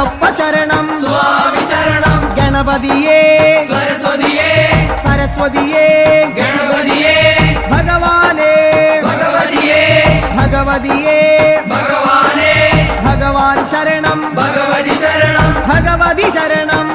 അയ്യപ്പ ശരണം സ്വാമി ശരണം ഗണപതിയേ സരസ്വതിയേ സരസ്വതിയേ ഗണപതിയേ ഭഗവാനേ ഭഗവതിയേ ഭഗവതിയേ ഭഗവാനേ ഭഗവാൻ ശരണം ഭഗവതി ശരണം ഭഗവതി ശരണം